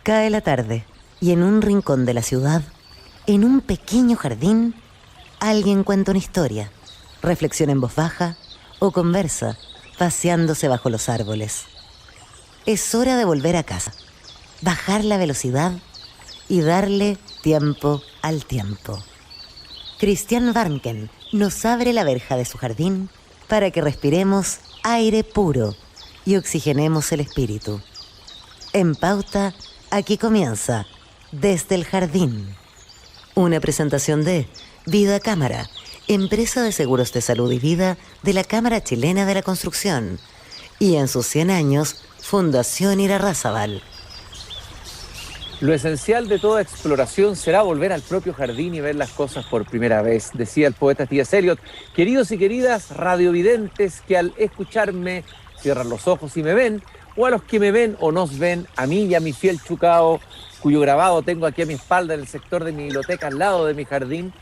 Cae la tarde y en un rincón de la ciudad, en un pequeño jardín, alguien cuenta una historia, reflexiona en voz baja o conversa, paseándose bajo los árboles. Es hora de volver a casa, bajar la velocidad y darle tiempo al tiempo. Christian Warnken nos abre la verja de su jardín para que respiremos aire puro y oxigenemos el espíritu. En Pauta, aquí comienza Desde el Jardín. Una presentación de Vida Cámara, empresa de seguros de salud y vida de la Cámara Chilena de la Construcción. Y en sus 100 años, Fundación Irarrázaval. Lo esencial de toda exploración será volver al propio jardín y ver las cosas por primera vez, decía el poeta T.S. Eliot. Queridos y queridas radiovidentes que al escucharme cierran los ojos y me ven, o a los que me ven o nos ven, a mí y a mi fiel chucao, cuyo grabado tengo aquí a mi espalda en el sector de mi biblioteca al lado de mi jardín.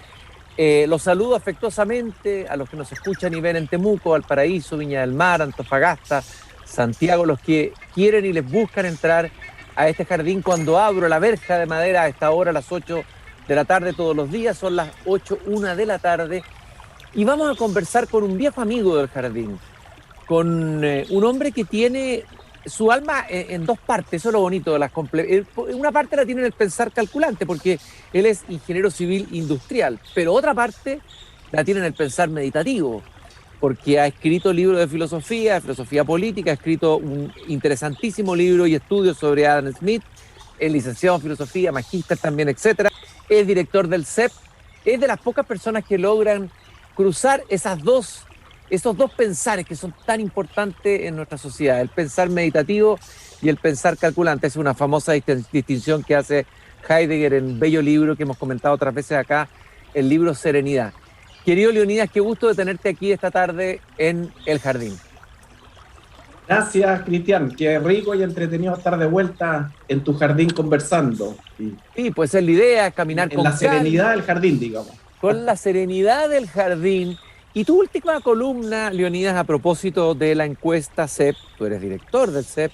Los saludo afectuosamente a los que nos escuchan y ven en Temuco, Valparaíso, Viña del Mar, Antofagasta, Santiago, los que quieren y les buscan entrar a este jardín cuando abro la verja de madera a esta hora, a las 8 de la tarde todos los días, son las 8:01 de la tarde, y vamos a conversar con un viejo amigo del jardín, con un hombre que tiene su alma en dos partes. Eso es lo bonito de las una parte la tiene en el pensar calculante, porque él es ingeniero civil industrial, pero otra parte la tiene en el pensar meditativo, porque ha escrito libros de filosofía política, ha escrito un interesantísimo libro y estudios sobre Adam Smith, es licenciado en filosofía, magíster también, etcétera. Es director del CEP, es de las pocas personas que logran cruzar esos dos pensares que son tan importantes en nuestra sociedad, el pensar meditativo y el pensar calculante. Es una famosa distinción que hace Heidegger en un bello libro que hemos comentado otras veces acá, el libro Serenidad. Querido Leonidas, qué gusto de tenerte aquí esta tarde en el jardín. Gracias, Cristian. Qué rico y entretenido estar de vuelta en tu jardín conversando. Sí, pues es la idea, caminar con la serenidad del jardín, digamos. Con la serenidad del jardín. Y tu última columna, Leonidas, a propósito de la encuesta CEP, tú eres director del CEP,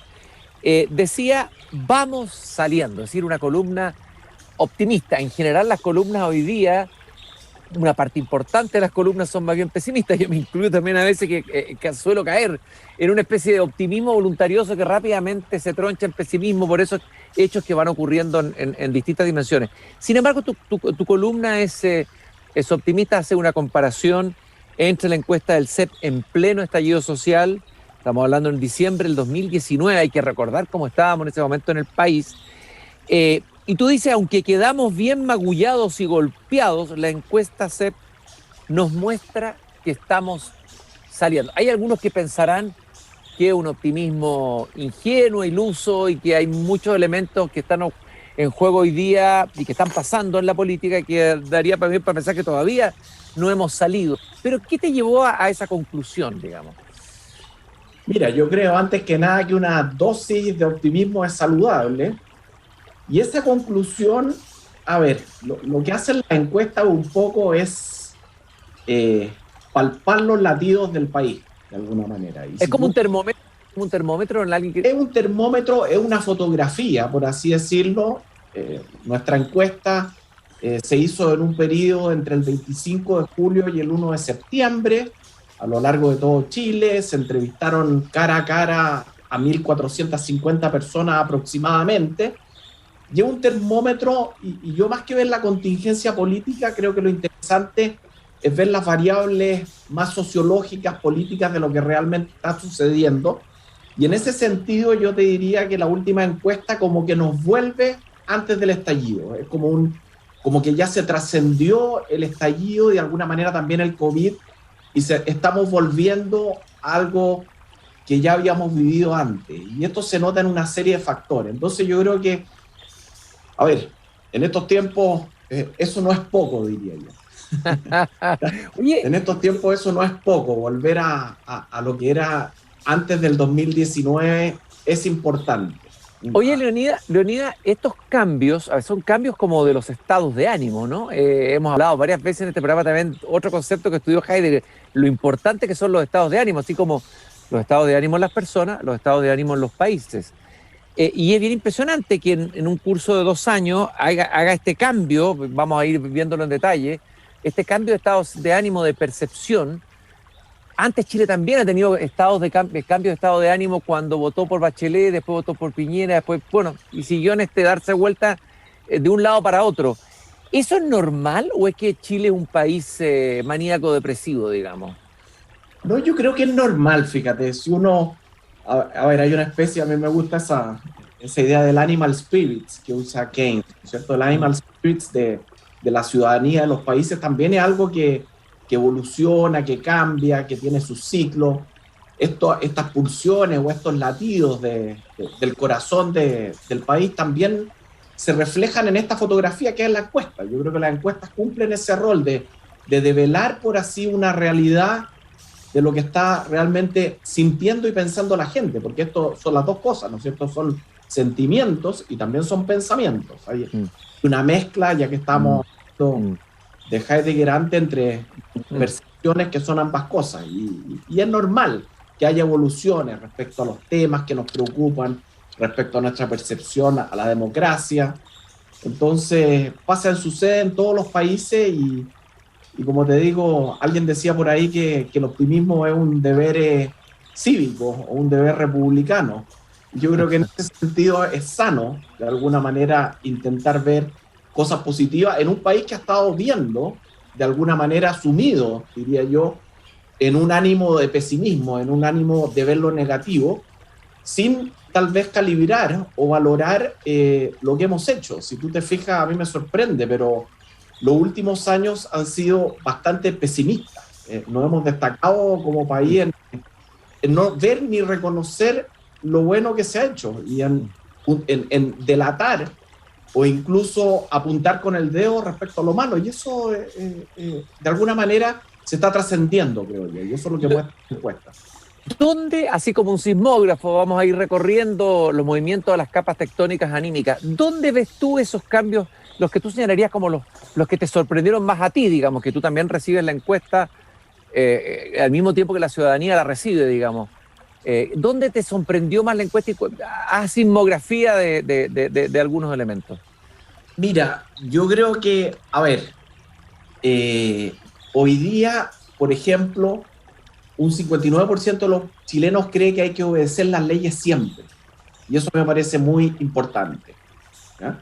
decía, vamos saliendo, es decir, una columna optimista. En general, las columnas hoy día, una parte importante de las columnas son más bien pesimistas. Yo me incluyo también a veces que suelo caer en una especie de optimismo voluntarioso que rápidamente se troncha en pesimismo por esos hechos que van ocurriendo en distintas dimensiones. Sin embargo, tu columna es optimista, hace una comparación entre la encuesta del CEP en pleno estallido social, estamos hablando en diciembre del 2019, hay que recordar cómo estábamos en ese momento en el país, y tú dices, aunque quedamos bien magullados y golpeados, la encuesta CEP nos muestra que estamos saliendo. Hay algunos que pensarán que es un optimismo ingenuo, iluso, y que hay muchos elementos que están en juego hoy día y que están pasando en la política que daría para pensar que todavía no hemos salido. Pero ¿qué te llevó a esa conclusión, digamos? Mira, yo creo antes que nada que una dosis de optimismo es saludable. Y esa conclusión, a ver, lo que hace la encuesta un poco es palpar los latidos del país, de alguna manera. Es como un termómetro en alguien que... Es un termómetro, es una fotografía, por así decirlo. Nuestra encuesta se hizo en un periodo entre el 25 de julio y el 1 de septiembre, a lo largo de todo Chile. Se entrevistaron cara a cara a 1.450 personas aproximadamente. Y es un termómetro, y yo más que ver la contingencia política, creo que lo interesante es ver las variables más sociológicas, políticas de lo que realmente está sucediendo. Y en ese sentido yo te diría que la última encuesta como que nos vuelve antes del estallido. Es como que ya se trascendió el estallido, de alguna manera también el COVID, y estamos volviendo a algo que ya habíamos vivido antes. Y esto se nota en una serie de factores. Entonces yo creo que, a ver, en estos tiempos eso no es poco, diría yo. Oye, en estos tiempos eso no es poco. Volver a lo que era antes del 2019 es importante. Oye, Leonidas, estos cambios, a ver, son cambios como de los estados de ánimo, ¿no? Hemos hablado varias veces en este programa también, otro concepto que estudió Heidegger, lo importante que son los estados de ánimo, así como los estados de ánimo en las personas, los estados de ánimo en los países. Y es bien impresionante que en un curso de 2 años haga este cambio, vamos a ir viéndolo en detalle, este cambio de estados de ánimo, de percepción. Antes Chile también ha tenido cambio de estado de ánimo cuando votó por Bachelet, después votó por Piñera, después, bueno, y siguió en darse vuelta de un lado para otro. ¿Eso es normal o es que Chile es un país maníaco depresivo, digamos? No, yo creo que es normal, fíjate, si uno, a ver, hay una especie, a mí me gusta esa idea del animal spirits que usa Keynes, ¿cierto? El animal spirits de la ciudadanía de los países también es algo que evoluciona, que cambia, que tiene sus ciclos. Estas pulsiones o estos latidos del corazón del país también se reflejan en esta fotografía que es la encuesta. Yo creo que las encuestas cumplen ese rol de develar, por así, una realidad de lo que está realmente sintiendo y pensando la gente, porque esto son las dos cosas, ¿no es cierto? Son sentimientos y también son pensamientos. Hay una mezcla, ya que estamos de Heidegger antes, entre percepciones que son ambas cosas, y es normal que haya evoluciones respecto a los temas que nos preocupan, respecto a nuestra percepción a la democracia. Entonces sucede en todos los países y como te digo, alguien decía por ahí que el optimismo es un deber cívico o un deber republicano. Yo creo que en ese sentido es sano, de alguna manera, intentar ver cosas positivas en un país que ha estado viendo, de alguna manera, sumido, diría yo, en un ánimo de pesimismo, en un ánimo de ver lo negativo, sin tal vez calibrar o valorar lo que hemos hecho. Si tú te fijas, a mí me sorprende, pero los últimos años han sido bastante pesimistas. Nos hemos destacado como país en no ver ni reconocer lo bueno que se ha hecho y en delatar o incluso apuntar con el dedo respecto a lo malo. Y eso, de alguna manera, se está trascendiendo, creo yo. Y eso es lo que muestra la encuesta. ¿Dónde, así como un sismógrafo, vamos a ir recorriendo los movimientos de las capas tectónicas anímicas, dónde ves tú esos cambios, los que tú señalarías como los que te sorprendieron más a ti, digamos, que tú también recibes la encuesta al mismo tiempo que la ciudadanía la recibe, digamos? ¿Dónde te sorprendió más la encuesta y haz sismografía de algunos elementos? Mira, yo creo que, a ver, hoy día, por ejemplo, un 59% de los chilenos cree que hay que obedecer las leyes siempre. Y eso me parece muy importante, ¿ya?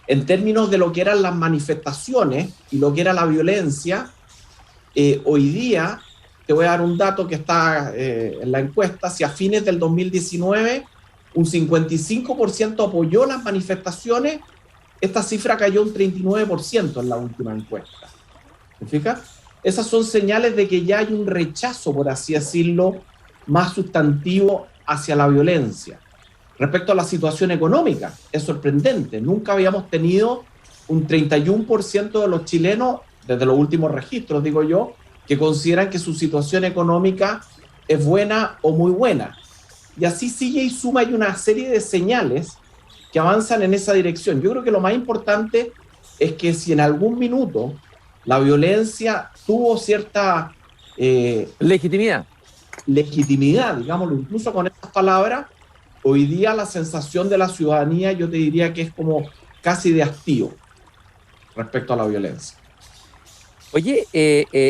En términos de lo que eran las manifestaciones y lo que era la violencia, hoy día, te voy a dar un dato que está en la encuesta, si a fines del 2019 un 55% apoyó las manifestaciones, esta cifra cayó un 39% en la última encuesta. ¿Te fijas? Esas son señales de que ya hay un rechazo, por así decirlo, más sustantivo hacia la violencia. Respecto a la situación económica, es sorprendente. Nunca habíamos tenido un 31% de los chilenos, desde los últimos registros, digo yo, que consideran que su situación económica es buena o muy buena. Y así sigue y suma, hay una serie de señales que avanzan en esa dirección. Yo creo que lo más importante es que si en algún minuto la violencia tuvo cierta legitimidad, digámoslo, incluso con estas palabras, hoy día la sensación de la ciudadanía, yo te diría que es como casi de hastío respecto a la violencia. Oye,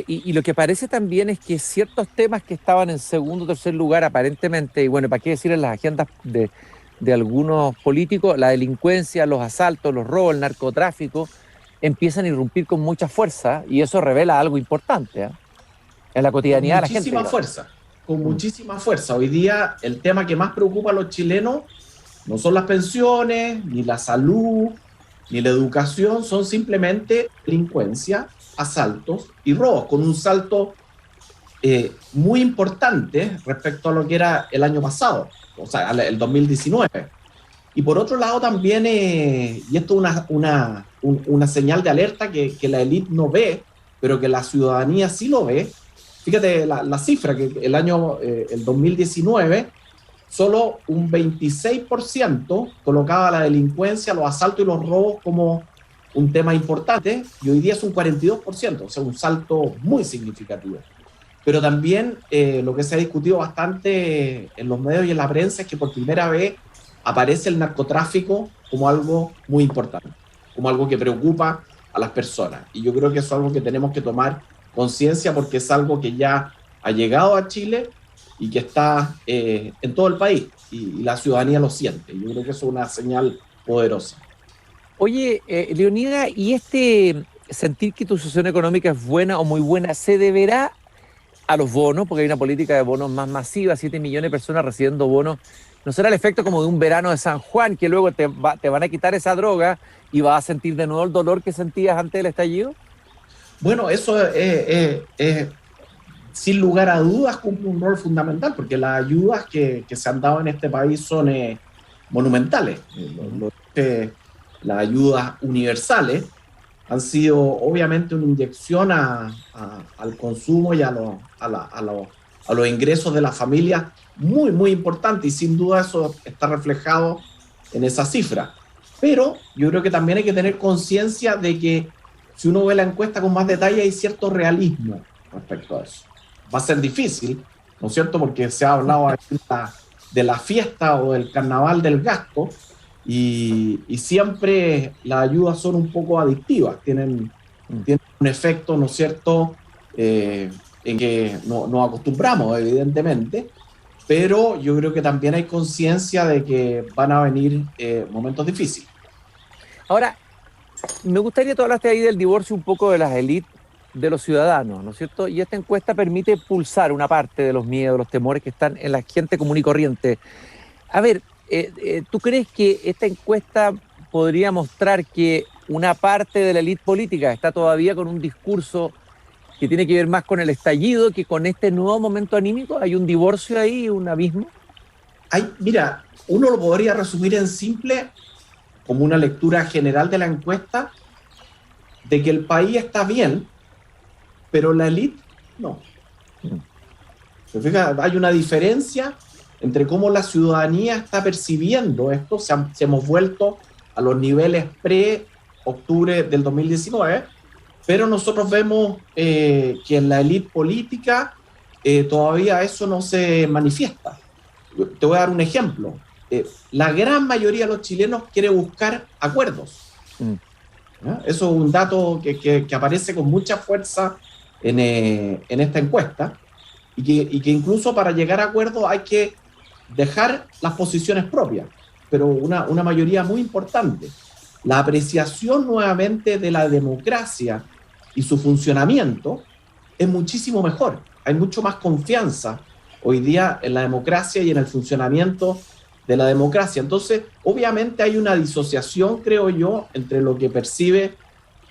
y lo que parece también es que ciertos temas que estaban en segundo o tercer lugar aparentemente, y bueno, ¿para qué decir en las agendas de algunos políticos, la delincuencia, los asaltos, los robos, el narcotráfico, empiezan a irrumpir con mucha fuerza y eso revela algo importante en la cotidianidad de la gente. Con muchísima fuerza. Hoy día el tema que más preocupa a los chilenos no son las pensiones, ni la salud, ni la educación, son simplemente delincuencia, asaltos y robos, con un salto muy importante respecto a lo que era el año pasado, o sea, el 2019. Y por otro lado también, y esto es una señal de alerta que la élite no ve, pero que la ciudadanía sí lo ve. Fíjate la cifra, que el 2019, solo un 26% colocaba la delincuencia, los asaltos y los robos como un tema importante, y hoy día es un 42%, o sea, un salto muy significativo. Pero también lo que se ha discutido bastante en los medios y en la prensa es que por primera vez aparece el narcotráfico como algo muy importante, como algo que preocupa a las personas. Y yo creo que eso es algo que tenemos que tomar conciencia porque es algo que ya ha llegado a Chile y que está en todo el país y la ciudadanía lo siente. Yo creo que eso es una señal poderosa. Oye, Leonida, ¿y este sentir que tu situación económica es buena o muy buena se deberá a los bonos? Porque hay una política de bonos más masiva, 7 millones de personas recibiendo bonos. ¿No será el efecto como de un verano de San Juan, que luego te van a quitar esa droga y vas a sentir de nuevo el dolor que sentías antes del estallido? Bueno, eso sin lugar a dudas cumple un rol fundamental, porque las ayudas que se han dado en este país son monumentales. Las ayudas universales han sido obviamente una inyección al consumo y a los ingresos de las familias muy, muy importante, y sin duda eso está reflejado en esa cifra. Pero yo creo que también hay que tener conciencia de que si uno ve la encuesta con más detalle hay cierto realismo respecto a eso. Va a ser difícil, ¿no es cierto? Porque se ha hablado de la fiesta o del carnaval del gasto, y siempre las ayudas son un poco adictivas, tienen un efecto, ¿no es cierto?, en que nos acostumbramos, evidentemente, pero yo creo que también hay conciencia de que van a venir momentos difíciles. Ahora, me gustaría, tú hablaste ahí del divorcio un poco de las élites de los ciudadanos, ¿no es cierto? Y esta encuesta permite pulsar una parte de los miedos, los temores que están en la gente común y corriente. A ver, ¿tú crees que esta encuesta podría mostrar que una parte de la élite política está todavía con un discurso que tiene que ver más con el estallido que con este nuevo momento anímico? ¿Hay un divorcio ahí, un abismo? Mira, uno lo podría resumir en simple, como una lectura general de la encuesta, de que el país está bien, pero la élite no. ¿Se fija? Hay una diferencia entre cómo la ciudadanía está percibiendo esto. Hemos vuelto a los niveles pre-octubre del 2019, pero nosotros vemos que en la élite política todavía eso no se manifiesta. Te voy a dar un ejemplo. La gran mayoría de los chilenos quiere buscar acuerdos. Eso es un dato que aparece con mucha fuerza en esta encuesta, y que incluso para llegar a acuerdos hay que dejar las posiciones propias, pero una mayoría muy importante. La apreciación nuevamente de la democracia y su funcionamiento es muchísimo mejor. Hay mucho más confianza hoy día en la democracia y en el funcionamiento de la democracia. Entonces, obviamente hay una disociación, creo yo, entre lo que percibe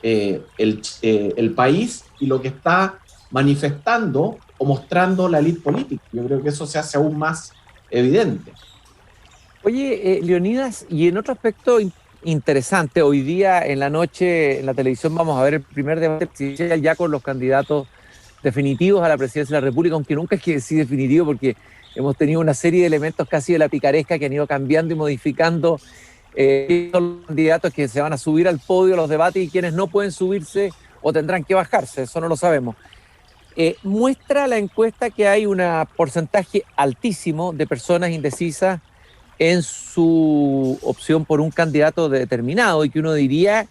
el país y lo que está manifestando o mostrando la élite política. Yo creo que eso se hace aún más evidente. Oye, Leonidas, y en otro aspecto interesante, hoy día en la noche en la televisión vamos a ver el primer debate presidencial ya con los candidatos definitivos a la presidencia de la República, aunque nunca es que decir definitivo, porque hemos tenido una serie de elementos casi de la picaresca que han ido cambiando y modificando los candidatos que se van a subir al podio a los debates y quienes no pueden subirse o tendrán que bajarse, eso no lo sabemos. Muestra la encuesta que hay un porcentaje altísimo de personas indecisas en su opción por un candidato determinado, y que uno diría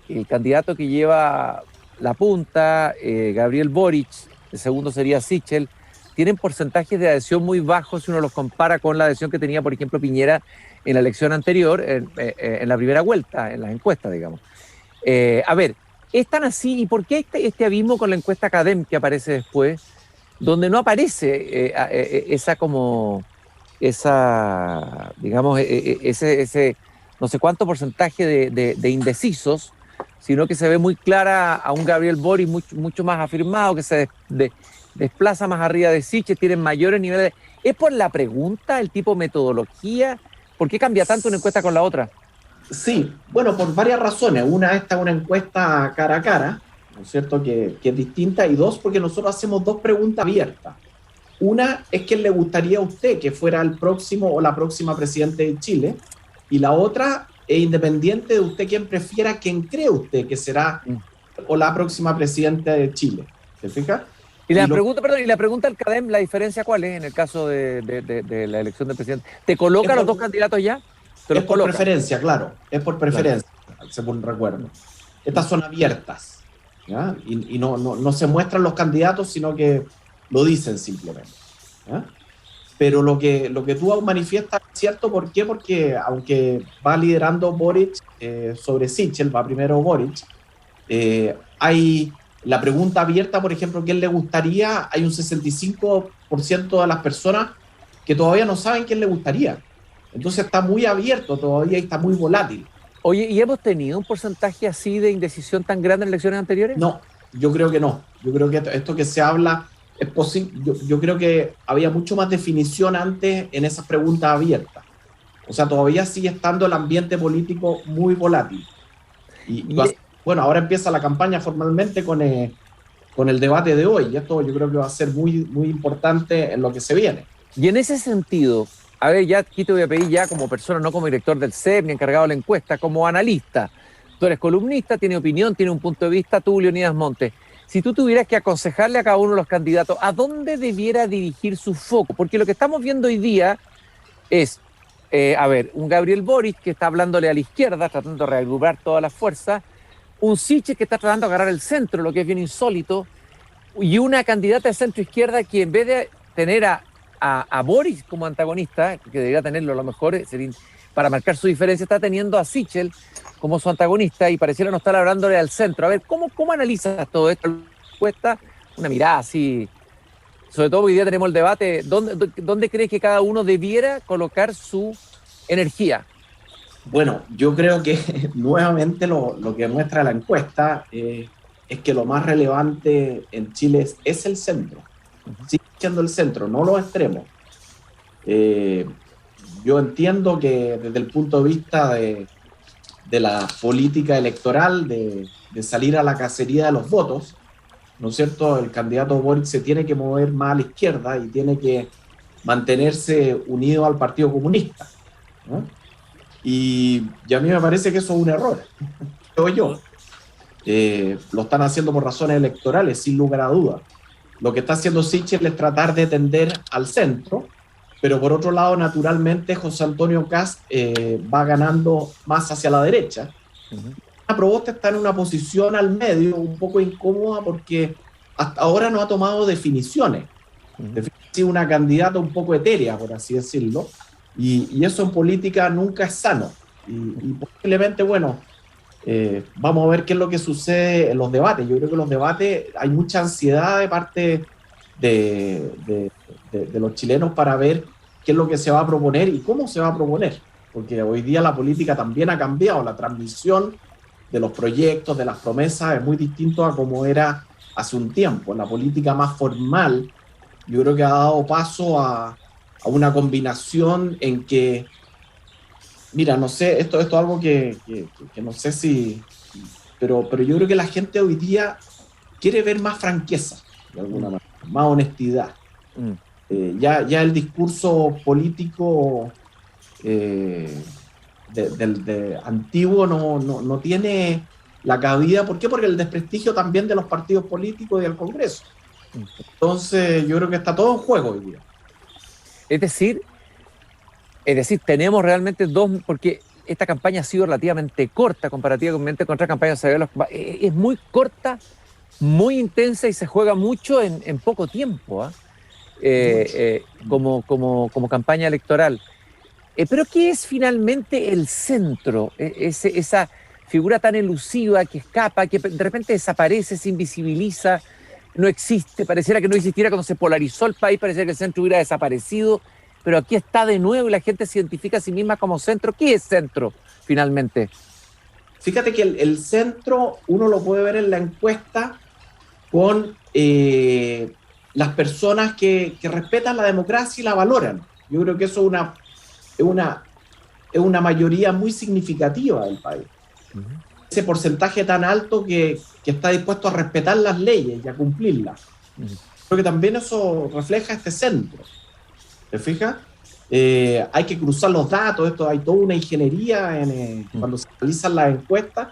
que el candidato que lleva la punta, Gabriel Boric, el segundo sería Sichel, tienen porcentajes de adhesión muy bajos si uno los compara con la adhesión que tenía, por ejemplo, Piñera en la elección anterior, en la primera vuelta, en las encuestas, digamos. A ver, ¿es tan así? ¿Y por qué este abismo con la encuesta Academ que aparece después, donde no aparece ese no sé cuánto porcentaje de indecisos, sino que se ve muy clara a un Gabriel Boric mucho más afirmado, que se desplaza más arriba de Sichel, tienen mayores niveles? ¿Es por la pregunta, el tipo metodología? ¿Por qué cambia tanto una encuesta con la otra? Sí, bueno, por varias razones. Una, esta es una encuesta cara a cara, ¿no es cierto?, que es distinta. Y dos, porque nosotros hacemos dos preguntas abiertas. Una es quién le gustaría a usted que fuera el próximo o la próxima presidente de Chile. Y la otra es independiente de usted quién prefiera, quién cree usted que será o la próxima presidenta de Chile. ¿Se fija? Y la pregunta al CADEM, ¿la diferencia cuál es en el caso de la elección del presidente? ¿Te coloca los dos candidatos ya? te los Es por coloca. preferencia, claro, es por preferencia, según recuerdo. Estas son abiertas, ¿ya? Y no se muestran los candidatos, sino que lo dicen simplemente, ¿ya? Pero lo que tú manifiestas es cierto. ¿Por qué? Porque aunque va liderando Boric sobre Sichel, va primero Boric, hay la pregunta abierta, por ejemplo, ¿quién le gustaría? Hay un 65% de las personas que todavía no saben quién le gustaría. Entonces está muy abierto todavía y está muy volátil. Oye, ¿y hemos tenido un porcentaje así de indecisión tan grande en elecciones anteriores? No, yo creo que no. Yo creo que esto que se habla es posible. Yo creo que había mucho más definición antes en esas preguntas abiertas. O sea, todavía sigue estando el ambiente político muy volátil. Bueno, ahora empieza la campaña formalmente con el debate de hoy. Y esto yo creo que va a ser muy, muy importante en lo que se viene. Y en ese sentido, a ver, ya aquí te voy a pedir ya como persona, no como director del CEP ni encargado de la encuesta, como analista. Tú eres columnista, tienes opinión, tienes un punto de vista, tú, Leonidas Montes. Si tú tuvieras que aconsejarle a cada uno de los candidatos, ¿a dónde debiera dirigir su foco? Porque lo que estamos viendo hoy día es, un Gabriel Boric que está hablándole a la izquierda, tratando de reagrupar todas las fuerzas, un Sichel que está tratando de agarrar el centro, lo que es bien insólito, y una candidata de centro izquierda que en vez de tener a Boric como antagonista, que debería tenerlo a lo mejor para marcar su diferencia, está teniendo a Sichel como su antagonista y pareciera no estar hablándole al centro. A ver, ¿cómo analizas todo esto? Cuesta una mirada así, sobre todo hoy día tenemos el debate, ¿dónde crees que cada uno debiera colocar su energía? Bueno, yo creo que nuevamente lo que muestra la encuesta es que lo más relevante en Chile es el centro. Sigue siendo el centro, no los extremos. Yo entiendo que desde el punto de vista de la política electoral, de salir a la cacería de los votos, ¿no es cierto? El candidato Boric se tiene que mover más a la izquierda y tiene que mantenerse unido al Partido Comunista, ¿no? Y a mí me parece que eso es un error, creo yo. Lo están haciendo por razones electorales, sin lugar a dudas. Lo que está haciendo Sichel es tratar de tender al centro, pero por otro lado, naturalmente, José Antonio Kast va ganando más hacia la derecha. Proboste está en una posición al medio un poco incómoda porque hasta ahora no ha tomado definiciones. Ha sido una candidata un poco etérea, por así decirlo, y eso en política nunca es sano. Y posiblemente, bueno, vamos a ver qué es lo que sucede en los debates. Yo creo que en los debates hay mucha ansiedad de parte de los chilenos para ver qué es lo que se va a proponer y cómo se va a proponer, porque hoy día la política también ha cambiado, la transmisión de los proyectos, de las promesas, es muy distinto a como era hace un tiempo. La política más formal, yo creo que ha dado paso a una combinación en que, mira, no sé, esto es algo que no sé si, pero yo creo que la gente hoy día quiere ver más franqueza, de alguna manera, más honestidad. Ya el discurso político antiguo no tiene la cabida. ¿Por qué? Porque el desprestigio también de los partidos políticos y del Congreso. Entonces yo creo que está todo en juego hoy día. Es decir, tenemos realmente porque esta campaña ha sido relativamente corta comparativamente con otras campañas. Es muy corta, muy intensa y se juega mucho en poco tiempo, como campaña electoral. Pero ¿qué es finalmente el centro? Esa figura tan elusiva que escapa, que de repente desaparece, se invisibiliza, no existe, pareciera que no existiera cuando se polarizó el país, pareciera que el centro hubiera desaparecido, pero aquí está de nuevo y la gente se identifica a sí misma como centro. ¿Qué es centro finalmente? Fíjate que el centro uno lo puede ver en la encuesta con las personas que respetan la democracia y la valoran. Yo creo que eso es una mayoría muy significativa del país. Ese porcentaje tan alto que está dispuesto a respetar las leyes y a cumplirlas. Creo que también eso refleja este centro. ¿Te fijas? Hay que cruzar los datos, hay toda una ingeniería cuando se realizan las encuestas,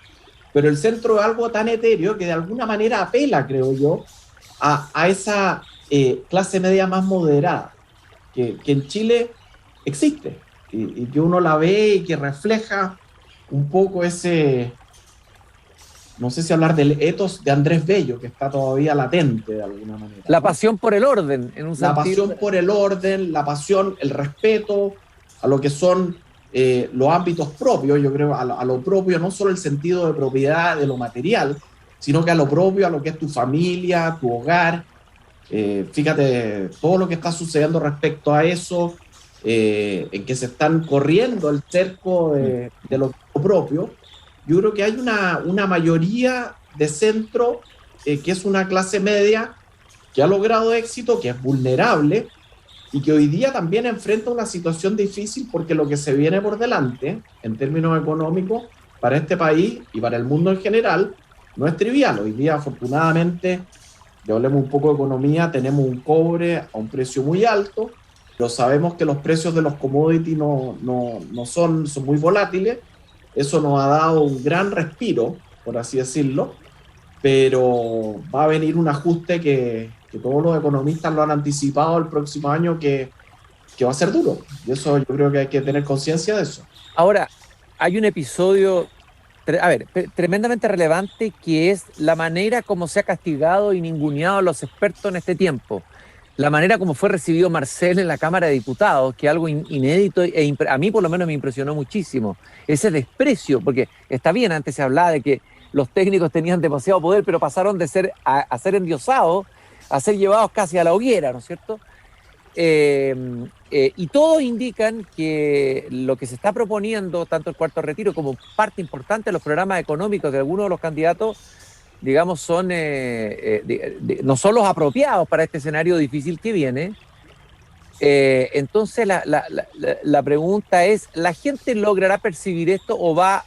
pero el centro es algo tan etéreo que de alguna manera apela, creo yo, a esa clase media más moderada, que en Chile existe. y que uno la ve y que refleja un poco ese, no sé si hablar del ethos de Andrés Bello, que está todavía latente de alguna manera. La pasión por el orden, en un sentido. La pasión por el orden, la pasión, el respeto a lo que son los ámbitos propios, yo creo, a lo propio, no solo el sentido de propiedad de lo material, sino que a lo propio, a lo que es tu familia, tu hogar. Fíjate todo lo que está sucediendo respecto a eso, en que se están corriendo el cerco de lo propio. Yo creo que hay una mayoría de centro que es una clase media que ha logrado éxito, que es vulnerable y que hoy día también enfrenta una situación difícil porque lo que se viene por delante en términos económicos para este país y para el mundo en general no es trivial. Hoy día, afortunadamente, ya hablemos un poco de economía, tenemos un cobre a un precio muy alto, pero sabemos que los precios de los commodities son muy volátiles. Eso nos ha dado un gran respiro, por así decirlo, pero va a venir un ajuste que todos los economistas lo han anticipado el próximo año que va a ser duro. Y eso yo creo que hay que tener conciencia de eso. Ahora, hay un episodio tremendamente relevante, que es la manera como se ha castigado y ninguneado a los expertos en este tiempo. La manera como fue recibido Marcel en la Cámara de Diputados, que es algo inédito, a mí por lo menos me impresionó muchísimo. Ese desprecio, porque está bien, antes se hablaba de que los técnicos tenían demasiado poder, pero pasaron de ser a ser endiosados, a ser llevados casi a la hoguera, ¿no es cierto? Y todos indican que lo que se está proponiendo, tanto el cuarto retiro como parte importante de los programas económicos de algunos de los candidatos, digamos, son no son los apropiados para este escenario difícil que viene. Entonces la pregunta es, ¿la gente logrará percibir esto o va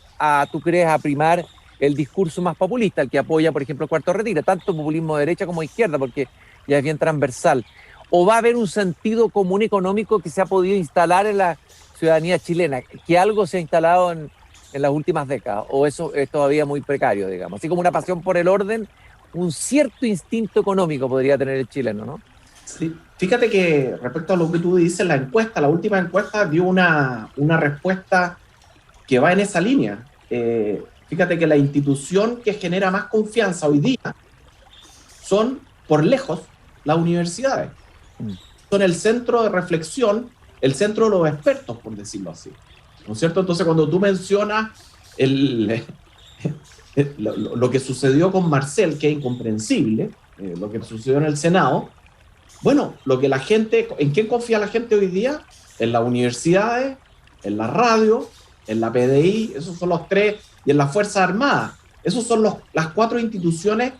tú crees, a primar el discurso más populista, el que apoya, por ejemplo, el cuarto retiro, tanto populismo de derecha como de izquierda, porque ya es bien transversal? ¿O va a haber un sentido común económico que se ha podido instalar en la ciudadanía chilena, que algo se ha instalado en las últimas décadas? ¿O eso es todavía muy precario, digamos? Así como una pasión por el orden, un cierto instinto económico podría tener el chileno, ¿no? Sí. Fíjate que respecto a lo que tú dices, la última encuesta dio una respuesta que va en esa línea. Fíjate que la institución que genera más confianza hoy día son, por lejos, las universidades. Son el centro de reflexión, el centro de los expertos, por decirlo así, ¿no es cierto? Entonces, cuando tú mencionas lo que sucedió con Marcel, que es incomprensible, lo que sucedió en el Senado, bueno, ¿en quién confía la gente hoy día? En las universidades, en la radio, en la PDI, esos son los tres, y en las Fuerzas Armadas. Esos son las cuatro instituciones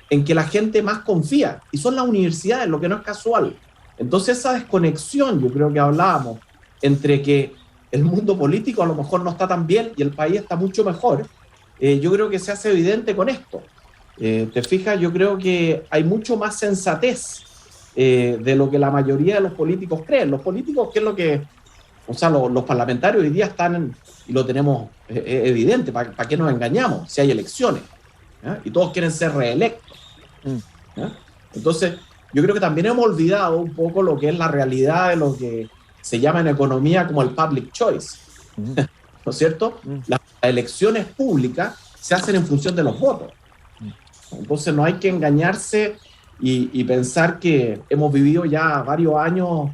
en que la gente más confía, y son las universidades, lo que no es casual. Entonces esa desconexión, yo creo que hablábamos, entre que el mundo político a lo mejor no está tan bien y el país está mucho mejor, yo creo que se hace evidente con esto. Te fijas, yo creo que hay mucho más sensatez de lo que la mayoría de los políticos creen. Los políticos, ¿qué es lo que...? O sea, los parlamentarios hoy día están, y lo tenemos evidente, ¿para qué nos engañamos? Si hay elecciones, ¿eh? Y todos quieren ser reelectos. Entonces, yo creo que también hemos olvidado un poco lo que es la realidad de lo que se llama en economía como el public choice. ¿No es cierto? Las elecciones públicas se hacen en función de los votos. Entonces no hay que engañarse y pensar que hemos vivido ya varios años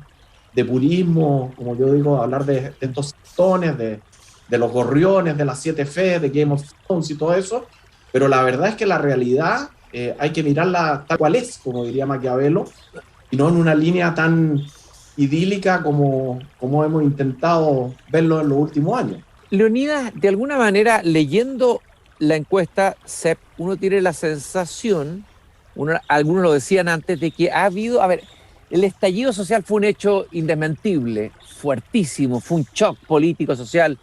de purismo, como yo digo, hablar de estos sectores, de los gorriones, de las 7 F, de Game of Thrones y todo eso, pero la verdad es que la realidad hay que mirarla tal cual es, como diría Maquiavelo, y no en una línea tan idílica como hemos intentado verlo en los últimos años. Leonidas, de alguna manera, leyendo la encuesta CEP, uno tiene la sensación, algunos lo decían antes, de que ha habido, el estallido social fue un hecho indesmentible, fuertísimo, fue un shock político, social,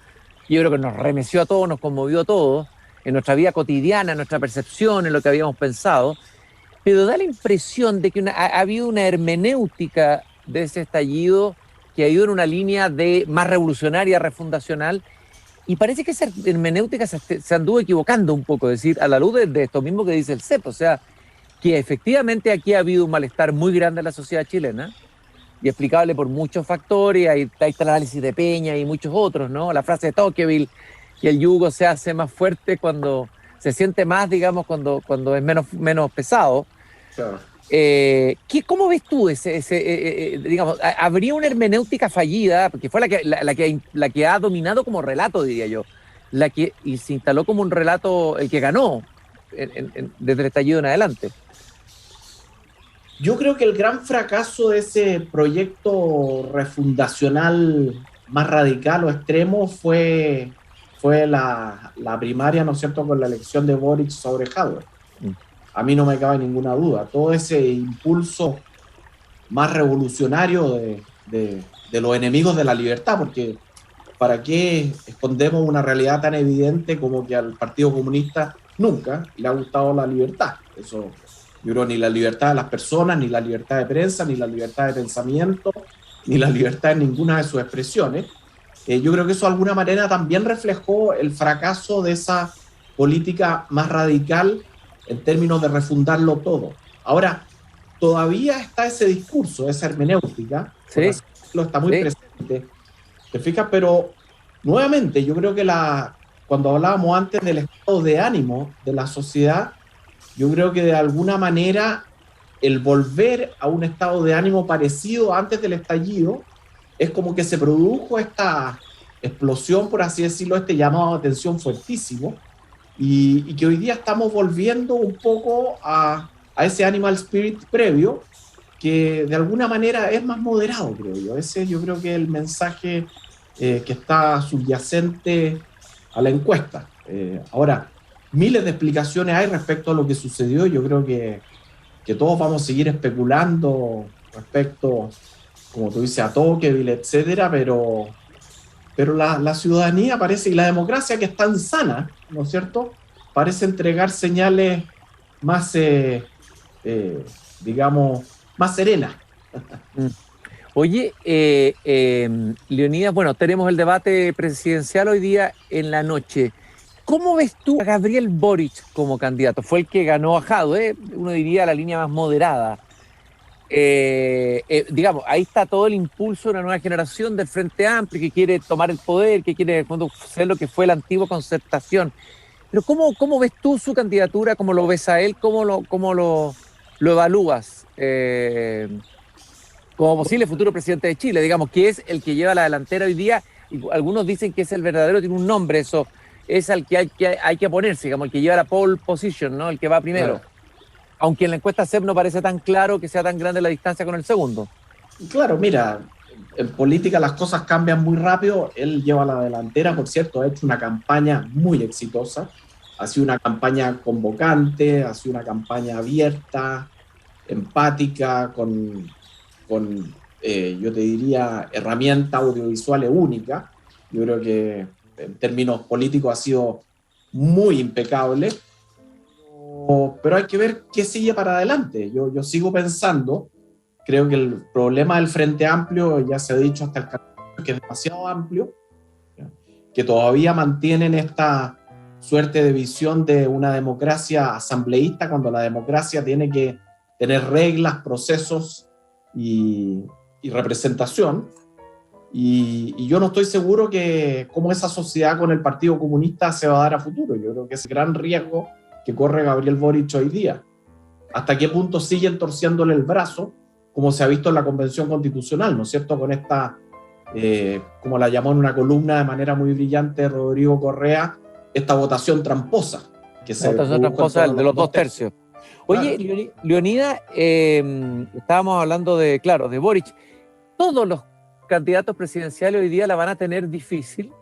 yo creo que nos remeció a todos, nos conmovió a todos, en nuestra vida cotidiana, en nuestra percepción, en lo que habíamos pensado, pero da la impresión de que ha habido una hermenéutica de ese estallido que ha ido en una línea de más revolucionaria, refundacional, y parece que esa hermenéutica se anduvo equivocando un poco, es decir, a la luz de esto mismo que dice el CEP, o sea, que efectivamente aquí ha habido un malestar muy grande en la sociedad chilena, y explicable por muchos factores. Ahí está el análisis de Peña y muchos otros, ¿no? La frase de Tocqueville, que el yugo se hace más fuerte cuando se siente más, digamos, cuando es menos pesado. Claro. ¿Cómo ves tú digamos, habría una hermenéutica fallida, porque fue la que ha dominado como relato, diría yo, y se instaló como un relato, el que ganó desde el estallido en adelante? Yo creo que el gran fracaso de ese proyecto refundacional más radical o extremo fue la primaria, ¿no es cierto?, con la elección de Boric sobre Jadwe. A mí no me cabe ninguna duda. Todo ese impulso más revolucionario de los enemigos de la libertad, porque ¿para qué escondemos una realidad tan evidente como que al Partido Comunista nunca le ha gustado la libertad? Eso, yo creo, ni la libertad de las personas, ni la libertad de prensa, ni la libertad de pensamiento, ni la libertad en ninguna de sus expresiones. Yo creo que eso de alguna manera también reflejó el fracaso de esa política más radical en términos de refundarlo todo. Ahora, todavía está ese discurso, esa hermenéutica, sí, está muy presente, ¿te fijas? Pero nuevamente, yo creo que cuando hablábamos antes del estado de ánimo de la sociedad, yo creo que de alguna manera el volver a un estado de ánimo parecido antes del estallido es como que se produjo esta explosión, por así decirlo, este llamado de atención fuertísimo, y que hoy día estamos volviendo un poco a ese animal spirit previo, que de alguna manera es más moderado, creo yo. Ese yo creo que es el mensaje que está subyacente a la encuesta. Ahora, miles de explicaciones hay respecto a lo que sucedió. Yo creo que todos vamos a seguir especulando respecto, como tú dices, a Tocqueville, etcétera, pero la ciudadanía parece, y la democracia, que es tan sana, ¿no es cierto?, parece entregar señales más, digamos, más serenas. Oye, Leonidas, bueno, tenemos el debate presidencial hoy día en la noche. ¿Cómo ves tú a Gabriel Boric como candidato? Fue el que ganó a Jadwe, uno diría la línea más moderada. Digamos, ahí está todo el impulso de una nueva generación del Frente Amplio que quiere tomar el poder, que quiere ser lo que fue la antigua Concertación. Pero ¿cómo ves tú su candidatura? ¿Cómo lo ves a él? ¿Cómo lo evalúas como posible futuro presidente de Chile? Digamos, que es el que lleva la delantera hoy día, y algunos dicen que es el verdadero, tiene un nombre, eso es al que hay que ponerse, digamos, el que lleva la pole position, ¿no? El que va primero. Claro. Aunque en la encuesta CEP no parece tan claro que sea tan grande la distancia con el segundo. Claro, mira, en política las cosas cambian muy rápido. Él lleva la delantera, por cierto, ha hecho una campaña muy exitosa. Ha sido una campaña convocante, ha sido una campaña abierta, empática, con yo te diría, herramientas audiovisuales únicas. Yo creo que en términos políticos ha sido muy impecable. Pero hay que ver qué sigue para adelante. Yo sigo pensando, creo que el problema del Frente Amplio, ya se ha dicho hasta el candidato, que es demasiado amplio, que todavía mantienen esta suerte de visión de una democracia asambleísta, cuando la democracia tiene que tener reglas, procesos y representación. Y yo no estoy seguro que cómo esa sociedad con el Partido Comunista se va a dar a futuro. Yo creo que es el gran riesgo que corre Gabriel Boric hoy día. ¿Hasta qué punto siguen torciéndole el brazo, como se ha visto en la Convención Constitucional, ¿no es cierto?, con esta, como la llamó en una columna de manera muy brillante Rodrigo Correa, esta votación tramposa. La votación tramposa de los 2 tercios. Oye, claro. Leonidas, estábamos hablando de Boric. Todos los candidatos presidenciales hoy día la van a tener difícil,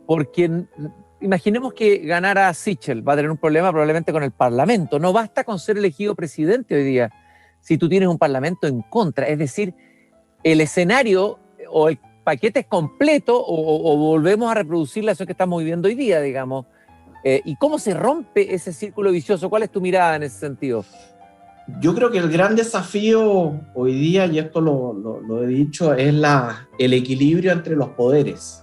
porque imaginemos que ganara Sichel, va a tener un problema probablemente con el Parlamento. No basta con ser elegido presidente hoy día si tú tienes un Parlamento en contra. Es decir, el escenario o el paquete es completo o volvemos a reproducir la situación que estamos viviendo hoy día, digamos. ¿Y cómo se rompe ese círculo vicioso? ¿Cuál es tu mirada en ese sentido? Yo creo que el gran desafío hoy día, y esto lo he dicho, es el equilibrio entre los poderes.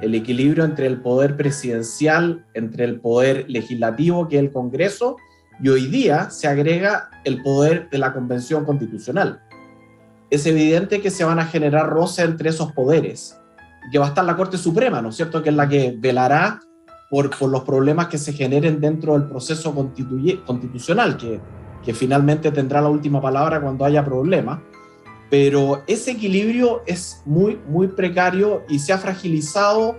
El equilibrio entre el poder presidencial, entre el poder legislativo, que es el Congreso, y hoy día se agrega el poder de la Convención Constitucional. es evidente que se van a generar roces entre esos poderes, que va a estar la Corte Suprema, ¿no es cierto?, que es la que velará por los problemas que se generen dentro del proceso constitucional, que finalmente tendrá la última palabra cuando haya problemas. Pero ese equilibrio es muy, muy precario y se ha fragilizado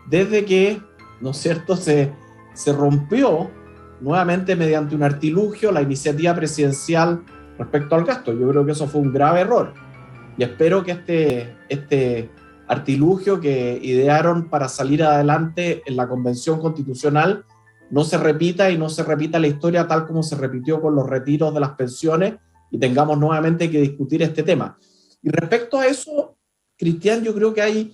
desde que, ¿no es cierto?, se rompió nuevamente mediante un artilugio la iniciativa presidencial respecto al gasto. Yo creo que eso fue un grave error y espero que este artilugio que idearon para salir adelante en la Convención Constitucional no se repita y no se repita la historia tal como se repitió con los retiros de las pensiones y tengamos nuevamente que discutir este tema. Y respecto a eso, Cristian, yo creo que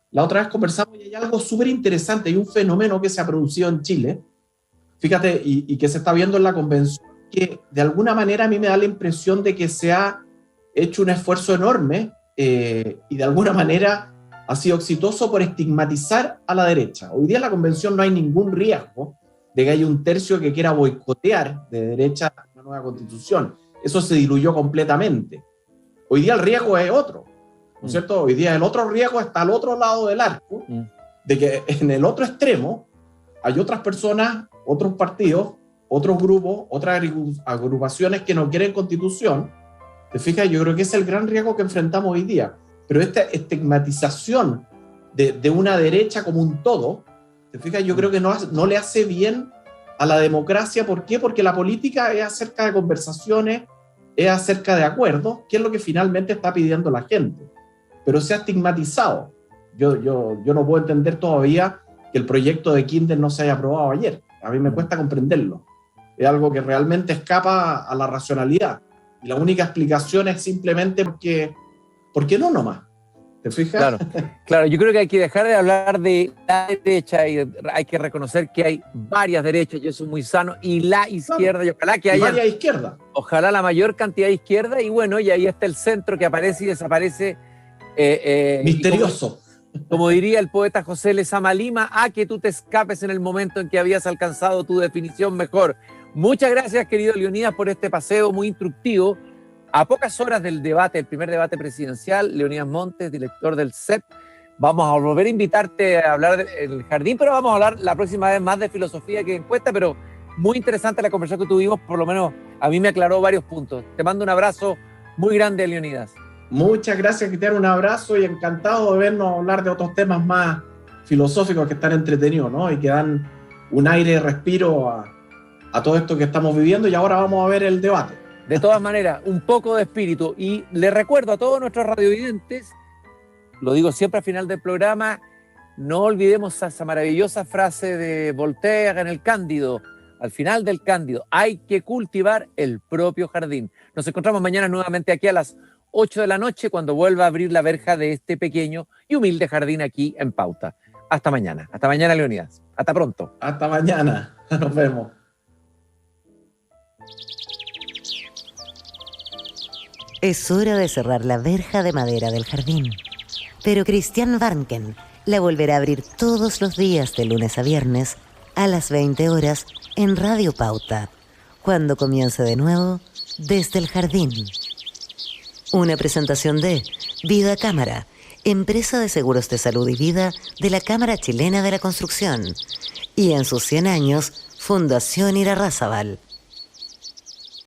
la otra vez conversamos y hay algo súper interesante, hay un fenómeno que se ha producido en Chile, fíjate, y que se está viendo en la convención, que de alguna manera a mí me da la impresión de que se ha hecho un esfuerzo enorme y de alguna manera ha sido exitoso por estigmatizar a la derecha. Hoy día en la convención no hay ningún riesgo de que haya un tercio que quiera boicotear de derecha una nueva constitución. Eso se diluyó completamente. Hoy día el riesgo es otro, ¿no es cierto? Hoy día el otro riesgo está al otro lado del arco, de que en el otro extremo hay otras personas, otros partidos, otros grupos, otras agrupaciones que no quieren constitución. ¿Te fijas? Yo creo que es el gran riesgo que enfrentamos hoy día. Pero esta estigmatización de una derecha como un todo, ¿te fijas? Yo creo que no le hace bien a la democracia. ¿Por qué? Porque la política es acerca de conversaciones, es acerca de acuerdos, que es lo que finalmente está pidiendo la gente. Pero se ha estigmatizado. Yo no puedo entender todavía que el proyecto de Kinder no se haya aprobado ayer. A mí me cuesta comprenderlo. Es algo que realmente escapa a la racionalidad. Y la única explicación es simplemente porque no nomás. ¿Te fijas? Claro, yo creo que hay que dejar de hablar de la derecha y hay que reconocer que hay varias derechas, y eso es muy sano, y la izquierda, y ojalá que haya varias izquierdas. Ojalá la mayor cantidad de izquierda, y bueno, y ahí está el centro que aparece y desaparece. Misterioso. Como diría el poeta José Lezama Lima, que tú te escapes en el momento en que habías alcanzado tu definición mejor. Muchas gracias, querido Leonidas, por este paseo muy instructivo. A pocas horas del debate, el primer debate presidencial, Leonidas Montes, director del CEP, vamos a volver a invitarte a hablar del jardín, pero vamos a hablar la próxima vez más de filosofía que de encuesta, pero muy interesante la conversación que tuvimos, por lo menos a mí me aclaró varios puntos. Te mando un abrazo muy grande, Leonidas. Muchas gracias, Cristian, un abrazo y encantado de vernos hablar de otros temas más filosóficos que están entretenidos, ¿no? Y que dan un aire de respiro a todo esto que estamos viviendo, y ahora vamos a ver el debate. De todas maneras, un poco de espíritu. Y le recuerdo a todos nuestros radiovidentes, lo digo siempre al final del programa, no olvidemos esa maravillosa frase de Voltaire en el Cándido, al final del Cándido: hay que cultivar el propio jardín. Nos encontramos mañana nuevamente aquí a las 8 de la noche, cuando vuelva a abrir la verja de este pequeño y humilde jardín aquí en Pauta. Hasta mañana, Leonidas. Hasta pronto. Hasta mañana, nos vemos. Es hora de cerrar la verja de madera del jardín. Pero Christian Warnken la volverá a abrir todos los días de lunes a viernes a las 20 horas en Radio Pauta, cuando comience de nuevo Desde el Jardín. Una presentación de Vida Cámara, empresa de seguros de salud y vida de la Cámara Chilena de la Construcción. Y en sus 100 años, Fundación Irarrázaval.